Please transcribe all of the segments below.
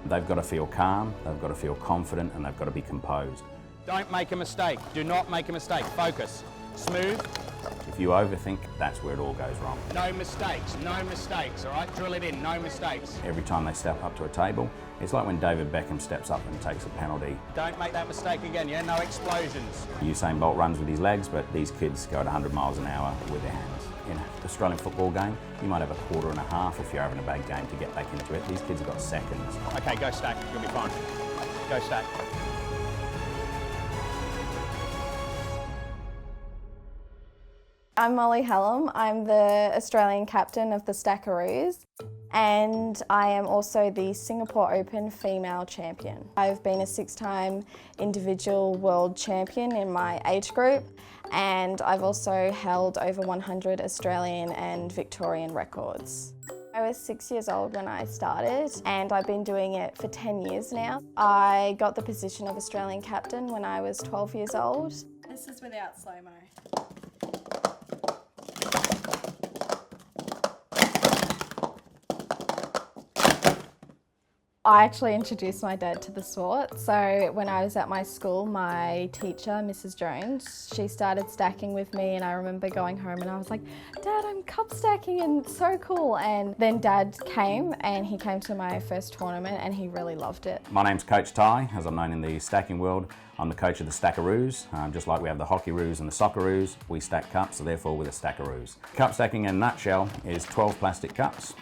They've got to feel calm, they've got to feel confident, and they've got to be composed. Don't make a mistake. Do not make a mistake. Focus. Smooth. If you overthink, that's where it all goes wrong. No mistakes, all right? Drill it in, no mistakes. Every time they step up to a table, it's like when David Beckham steps up and takes a penalty. Don't make that mistake again, yeah? No explosions. Usain Bolt runs with his legs, but these kids go at 100 miles an hour with their hands. In an Australian football game, you might have a quarter and a half if you're having a bad game to get back into it. These kids have got seconds. Okay, go stack, you'll be fine. Go stack. I'm Molly Hallam. I'm the Australian captain of the Stackaroos, and I am also the Singapore Open female champion. I've been a 6-time individual world champion in my age group, and I've also held over 100 Australian and Victorian records. I was 6 years old when I started, and I've been doing it for 10 years now. I got the position of Australian captain when I was 12 years old. This is without slow-mo. I actually introduced my dad to the sport. So when I was at my school, my teacher, Mrs. Jones, she started stacking with me, and I remember going home and I was like, Dad, I'm cup stacking and it's so cool. And then Dad came, and he came to my first tournament and he really loved it. My name's Coach Ty, as I'm known in the stacking world. I'm the coach of the Stackaroos. Just like we have the Hockeyroos and the Socceroos, we stack cups, so therefore we're the Stackaroos. Cup stacking in a nutshell is 12 plastic cups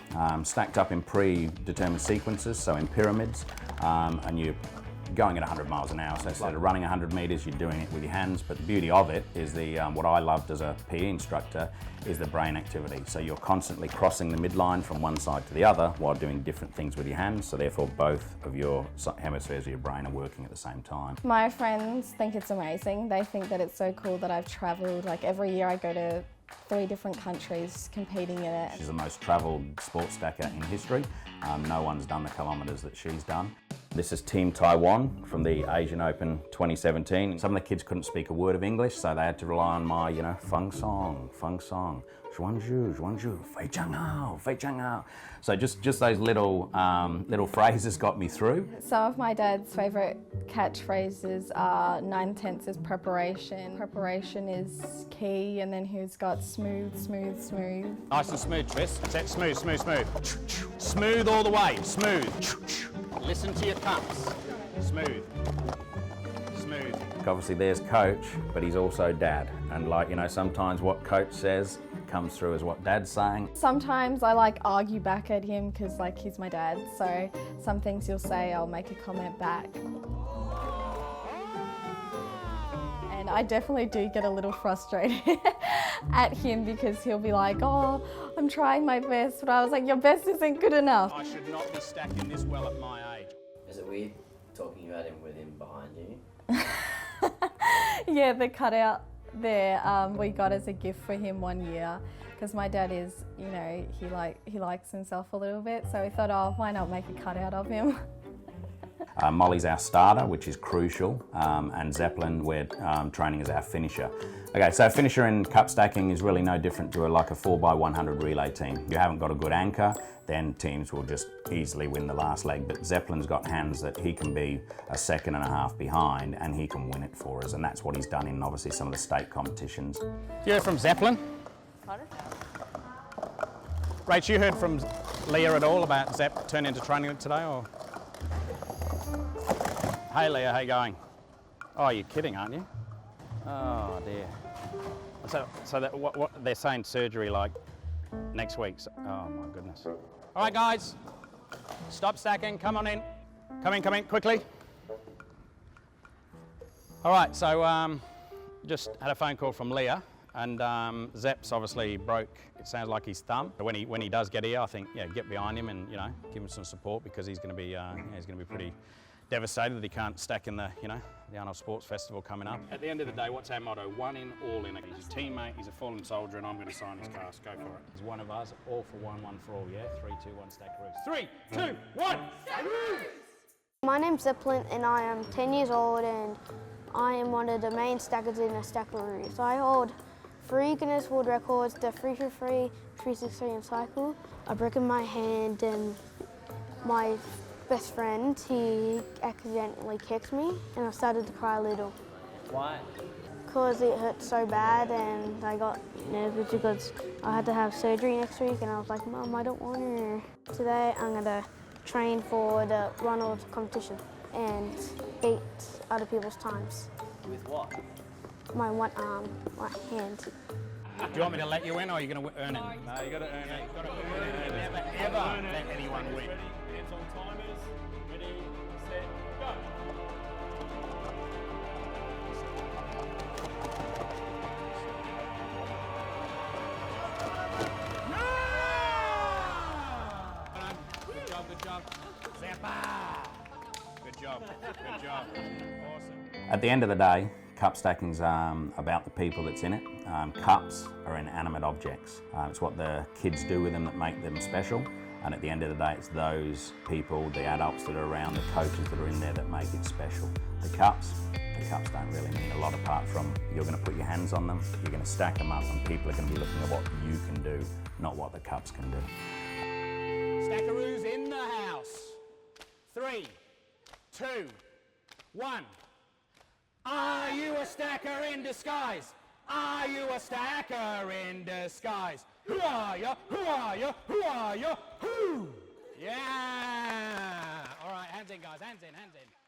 stacked up in predetermined sequences, so in pyramids, and you're going at 100 miles an hour. So instead of running 100 metres, you're doing it with your hands. But the beauty of it is what I loved as a PE instructor is the brain activity. So you're constantly crossing the midline from one side to the other while doing different things with your hands. So therefore both of your hemispheres of your brain are working at the same time. My friends think it's amazing. They think that it's so cool that I've travelled. Like every year I go to 3 different countries competing in it. She's the most travelled sports stacker in history. No one's done the kilometres that she's done. This is Team Taiwan from the Asian Open 2017. Some of the kids couldn't speak a word of English, so they had to rely on my, feng song, zhuanzhu, fei chang hao, fei chang hao. So just those little phrases got me through. Some of my dad's favourite catchphrases are 9/10 is preparation. Preparation is key, and then he's got smooth, smooth, smooth. Nice and smooth, Tris. That's it, smooth, smooth, smooth. Smooth all the way, smooth. Listen to your cups. Smooth. Smooth. Obviously there's coach, but he's also dad. And sometimes what coach says comes through as what dad's saying. Sometimes I argue back at him because he's my dad. So some things he'll say, I'll make a comment back. And I definitely do get a little frustrated at him because he'll be like, oh, I'm trying my best, but I was like, your best isn't good enough. I should not be stacking this well at my age. Is it weird talking about him with him behind you? Yeah, the cutout there we got as a gift for him one year because my dad is, he likes himself a little bit, so we thought, oh, why not make a cutout of him? Molly's our starter, which is crucial, and Zeppelin, we're training as our finisher. Okay, so finisher in cup stacking is really no different to a 4x100 relay team. If you haven't got a good anchor, then teams will just easily win the last leg. But Zeppelin's got hands that he can be a second and a half behind, and he can win it for us, and that's what he's done in obviously some of the state competitions. You heard from Zeppelin? Rach, you heard from Leah at all about Zepp turning into training today, or? Hey Leah, how you going? Oh, you're kidding, aren't you? Oh dear. So that, what they're saying surgery next week. So, oh my goodness. All right guys, stop stacking, come on in. Come in, quickly. All right, so just had a phone call from Leah, and Zepp's obviously broke, it sounds like his thumb. When he does get here, I think, get behind him and, give him some support because he's gonna be pretty devastated that he can't stack in the Arnold Sports Festival coming up. At the end of the day, what's our motto? One in, all in. He's a teammate, he's a fallen soldier, and I'm going to sign his cast. Go for it. He's one of us, all for one, one for all, yeah? 3, 2, 1, Stackaroos. 3, 2, 1, Stackaroos! My name's Zeppelin and I am 10 years old and I am one of the main stackers in the Stackaroos. I hold 3 Guinness World Records, the 333, 363 and cycle. I broke in my hand and my best friend, he accidentally kicked me and I started to cry a little. Why? Because it hurt so bad and I got nervous because I had to have surgery next week and I was like, Mum, I don't want to. Today I'm going to train for the Ronald competition and beat other people's times. With what? My one arm, my hand. Do you want me to let you in or are you going to earn it? No, you got to earn it. You've got to earn it. You never ever let anyone win. Hands on timers. Ready, set, go. Good job, good job. Zappa! Good job, good job. Awesome. At the end of the day, cup stacking's about the people that's in it. Cups are inanimate objects. It's what the kids do with them that make them special. And at the end of the day, it's those people, the adults that are around, the coaches that are in there that make it special. The cups don't really mean a lot apart from you're going to put your hands on them, you're going to stack them up, and people are going to be looking at what you can do, not what the cups can do. Stackaroos in the house. 3, 2, 1. Are you a stacker in disguise? Are you a stacker in disguise? Who are you? Who are you? Who are you? Who? Yeah! All right, hands in, guys. Hands in, hands in.